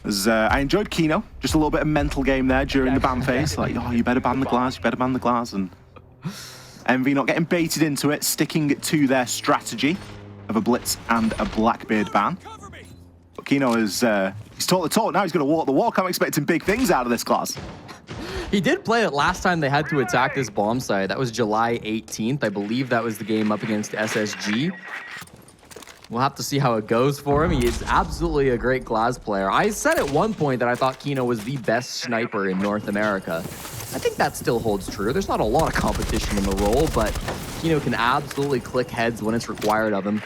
As I enjoyed Kino, just a little bit of mental game there during the ban phase. Like, oh, you better ban the glass, you better ban the glass. And Envy not getting baited into it, sticking to their strategy of a Blitz and a Blackbeard ban. But Kino is, he's taught the talk, now he's going to walk the walk. I'm expecting big things out of this class. He did play it last time they had to attack this bomb site. That was July 18th. I believe that was the game up against SSG. We'll have to see how it goes for him. He is absolutely a great Glass player. I said at one point that I thought Kino was the best sniper in North America. I think that still holds true. There's not a lot of competition in the role, but Kino can absolutely click heads when it's required of him.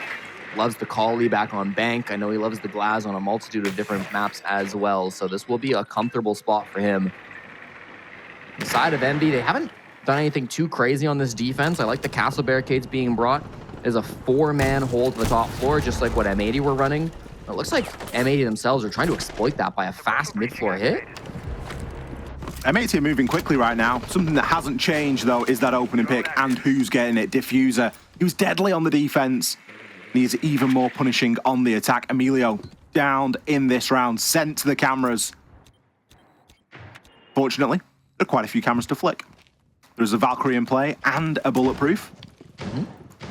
Loves the Collie back on Bank. I know he loves the Glass on a multitude of different maps as well, so this will be a comfortable spot for him. The side of Envy, they haven't done anything too crazy on this defense. I like the castle barricades being brought. There's a 4-man hold to the top floor, just like what M80 were running. It looks like M80 themselves are trying to exploit that by a fast mid-floor hit. M80 are moving quickly right now. Something that hasn't changed, though, is that opening pick and who's getting it. Diffuser, he was deadly on the defense. And he's even more punishing on the attack. Emilio downed in this round, sent to the cameras. Fortunately, there are quite a few cameras to flick. There's a Valkyrie in play and a Bulletproof.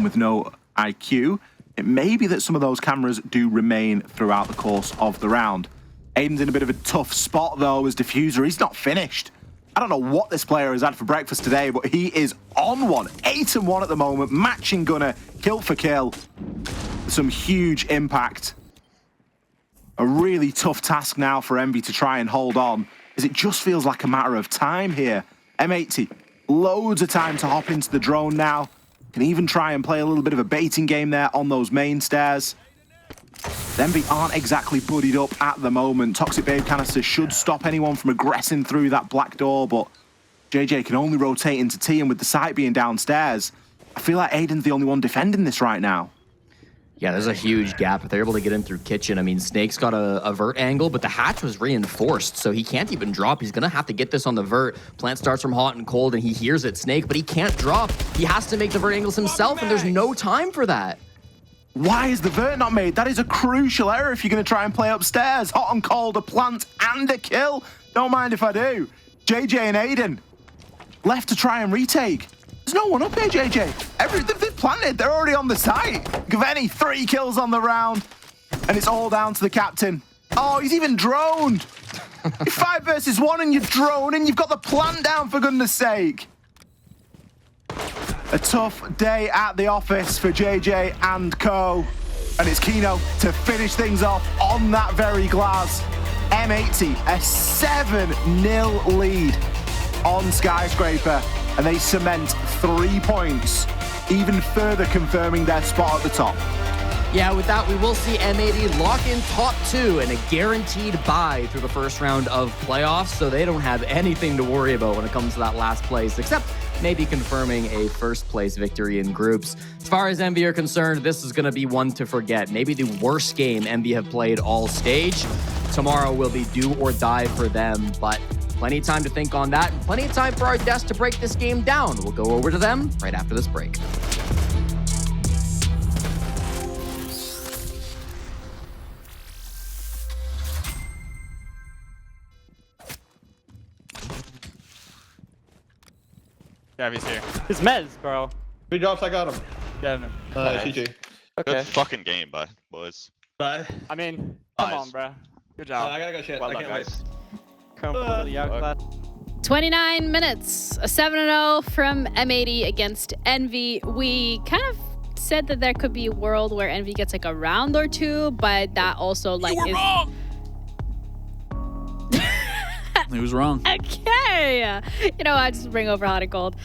With no IQ, it may be that some of those cameras do remain throughout the course of the round. Aiden's in a bit of a tough spot, though, as Diffuser. He's not finished. I don't know what this player has had for breakfast today, but he is on one. 8-1 at the moment, matching Gunnar, kill for kill. Some huge impact. A really tough task now for Envy to try and hold on, as it just feels like a matter of time here. M80, loads of time to hop into the drone now. Can even try and play a little bit of a baiting game there on those main stairs. Envy aren't exactly buddied up at the moment. Toxic Babe Canister should stop anyone from aggressing through that black door, but JJ can only rotate into T, and with the site being downstairs, I feel like Aiden's the only one defending this right now. Yeah, there's a huge gap. If they're able to get in through kitchen, I mean, Snake's got a vert angle, but the hatch was reinforced, so he can't even drop. He's going to have to get this on the vert. Plant starts from hot and cold, and he hears it, Snake, but he can't drop. He has to make the vert angles himself, and there's no time for that. Why is the vert not made? That is a crucial error if you're going to try and play upstairs. Hot and cold, a plant and a kill. Don't mind if I do. JJ and Aiden left to try and retake. There's no one up here, JJ. They've planted. They're already on the site. Gaveni, 3 kills on the round. And it's all down to the captain. Oh, he's even droned. You're 5 versus 1 and you're drone and you've got the plant down, for goodness sake. A tough day at the office for JJ and co. And it's Kino to finish things off on that very glass. M80, a 7-0 lead on Skyscraper. And they cement 3 points, even further confirming their spot at the top. Yeah, with that, we will see M80 lock in top 2 and a guaranteed bye through the first round of playoffs, so they don't have anything to worry about when it comes to that last place, except maybe confirming a first place victory in groups. As far as Envy are concerned, this is going to be one to forget. Maybe the worst game Envy have played all stage. Tomorrow will be do or die for them, but plenty of time to think on that, and plenty of time for our desk to break this game down. We'll go over to them right after this break. Gavy's here. It's Mez, bro. 3 drops, I got him. Yeah, GG. okay. Good fucking game, boys. Bye. I mean, come Nice. on, bro. Good job. I gotta go shit. Well I done, can't wait. guys. Come for the outclass. 29 minutes, a 7-0 from M80 against Envy. We kind of said that there could be a world where Envy gets like a round or 2, but that also like You were is wrong. He was wrong. okay. You know, I just bring over hot and cold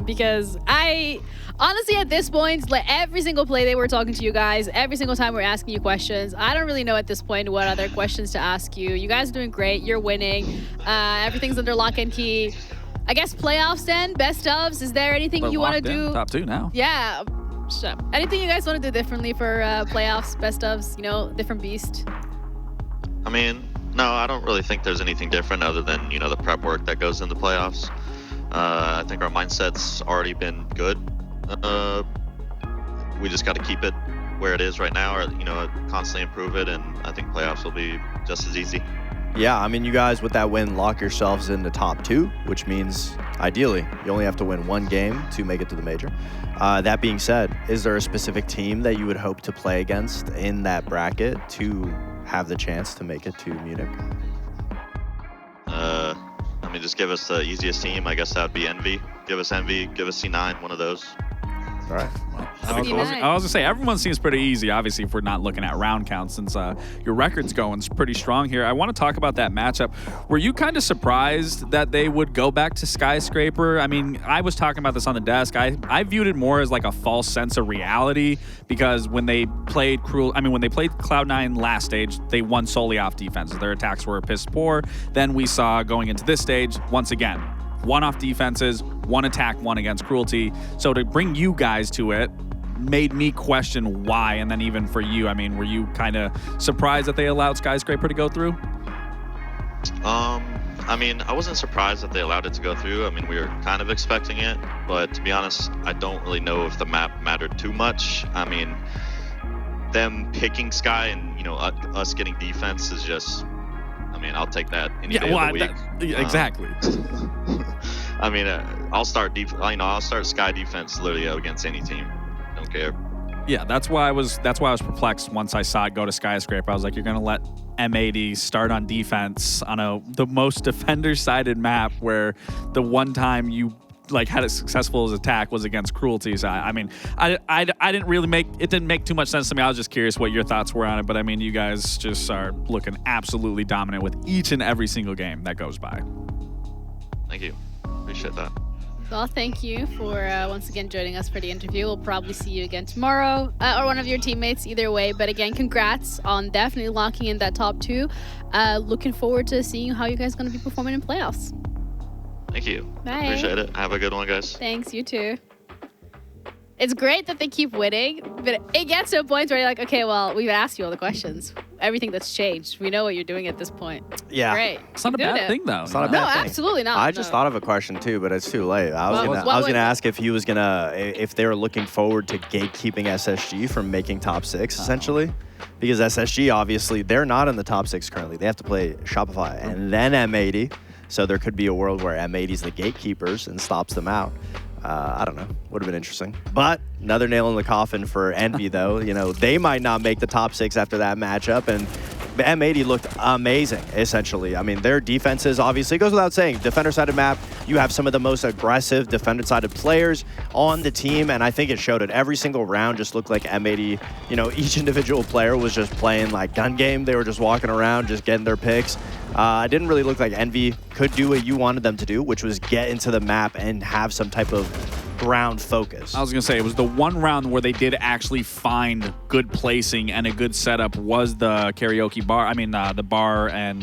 because I honestly at this point, like every single play they were talking to you guys, every single time we're asking you questions, I don't really know at this point what other questions to ask you. You guys are doing great. You're winning. Everything's under lock and key. I guess playoffs then, best ofs. Is there anything They're you want to locked in. do? Top 2 now. Yeah. Shut up. Anything you guys want to do differently for playoffs, best ofs? You know, different beast. I mean, no, I don't really think there's anything different other than, you know, the prep work that goes into playoffs. I think our mindset's already been good. We just got to keep it where it is right now, or, you know, constantly improve it, and I think playoffs will be just as easy. Yeah, I mean, you guys with that win lock yourselves in the top 2, which means ideally you only have to win 1 game to make it to the major. That being said, is there a specific team that you would hope to play against in that bracket to have the chance to make it to Munich? I mean, just give us the easiest team. I guess that would be Envy. Give us Envy, give us C9, one of those. All right. I was going to say, everyone seems pretty easy, obviously, if we're not looking at round counts, since your record's going pretty strong here. I want to talk about that matchup. Were you kind of surprised that they would go back to Skyscraper? I mean, I was talking about this on the desk. I viewed it more as like a false sense of reality, because when they played when they played Cloud9 last stage, they won solely off defense. Their attacks were piss poor. Then we saw going into this stage, once again, 1 off defenses, 1 attack, 1 against Cruelty. So to bring you guys to it made me question why. And then even for you, I mean, were you kind of surprised that they allowed Skyscraper to go through? I mean, I wasn't surprised that they allowed it to go through. I mean, we were kind of expecting it, but to be honest, I don't really know if the map mattered too much. I mean, them picking Sky and, you know, us getting defense is just, I mean, I'll take that any day of the week. Exactly. I mean, I'll start Sky defense literally against any team. Don't care. Yeah, that's why I was perplexed once I saw it go to Skyscraper. I was like, you're gonna let M80 start on defense on the most defender-sided map, where the one time you like had it successful as attack was against Cruelty. So I mean, I didn't really didn't make too much sense to me. I was just curious what your thoughts were on it. But I mean, you guys just are looking absolutely dominant with each and every single game that goes by. Thank you. Appreciate that. Well, thank you for once again joining us for the interview. We'll probably see you again tomorrow or one of your teammates, either way. But again, congrats on definitely locking in that top 2. Looking forward to seeing how you guys are going to be performing in playoffs. Thank you. Bye. Appreciate it. Have a good one, guys. Thanks, you too. It's great that they keep winning, but it gets to a point where you're like, okay, well, we've asked you all the questions. Everything that's changed. We know what you're doing at this point. Yeah. Great. It's not a Keep doing bad it. thing, though. It's not a No, bad thing. absolutely not. I just thought of a question too, but it's too late. I was What gonna was- ask if he was if they were looking forward to gatekeeping SSG from making top 6 essentially, because SSG obviously they're not in the top 6 currently. They have to play Shopify and then M80, so there could be a world where M80's the gatekeepers and stops them out. I don't know. Would have been interesting. But another nail in the coffin for Envy, though. You know, they might not make the top 6 after that matchup, and M80 looked amazing, essentially. I mean, their defenses, obviously, it goes without saying, defender-sided map, you have some of the most aggressive defender-sided players on the team, and I think it showed it. Every single round just looked like M80, you know, each individual player was just playing like gun game. They were just walking around, just getting their picks. It didn't really look like Envy could do what you wanted them to do, which was get into the map and have some type of ground focus. I was going to say, it was the one round where they did actually find good placing and a good setup was the karaoke bar. I mean, the bar and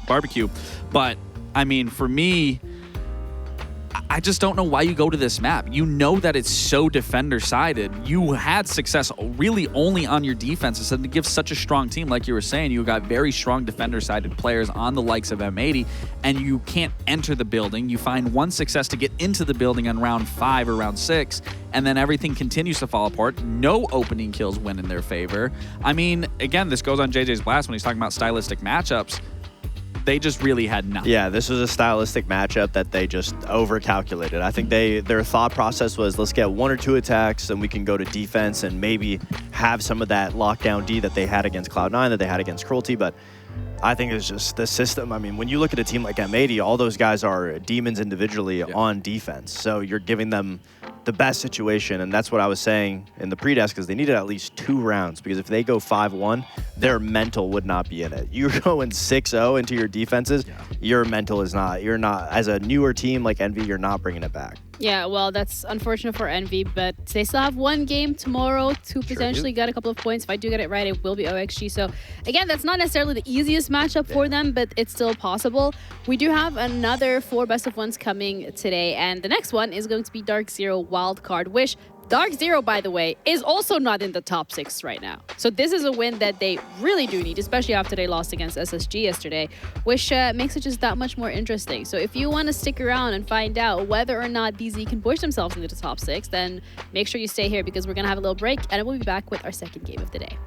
barbecue. But, I mean, for me, I just don't know why you go to this map. You know that it's so defender-sided. You had success really only on your defenses, and to give such a strong team, like you were saying, you got very strong defender-sided players on the likes of M80, and you can't enter the building. You find one success to get into the building on round 5 or round 6, and then everything continues to fall apart. No opening kills win in their favor. I mean, again, this goes on JJ's blast when he's talking about stylistic matchups. They just really had nothing. Yeah, this was a stylistic matchup that they just over-calculated. I think their thought process was, let's get 1 or 2 attacks, and we can go to defense and maybe have some of that lockdown D that they had against Cloud9, that they had against Cruelty, but I think it's just the system. I mean, when you look at a team like M80, all those guys are demons individually on defense, so you're giving them the best situation, and that's what I was saying in the pre-desk, because they needed at least 2 rounds, because if they go 5-1, their mental would not be in it. You're going 6-0 into your defenses, your mental is not, you're not, as a newer team like Envy, you're not bringing it back. Yeah, well, that's unfortunate for Envy, but they still have 1 game tomorrow to potentially get a couple of points. If I do get it right, it will be OXG. So, again, that's not necessarily the easiest matchup for them, but it's still possible. We do have another 4 best-of-1s coming today, and the next one is going to be Dark Zero Wildcard Wish. Dark Zero, by the way, is also not in the top 6 right now. So this is a win that they really do need, especially after they lost against SSG yesterday, which makes it just that much more interesting. So if you want to stick around and find out whether or not DZ can push themselves into the top 6, then make sure you stay here because we're going to have a little break and we'll be back with our second game of the day.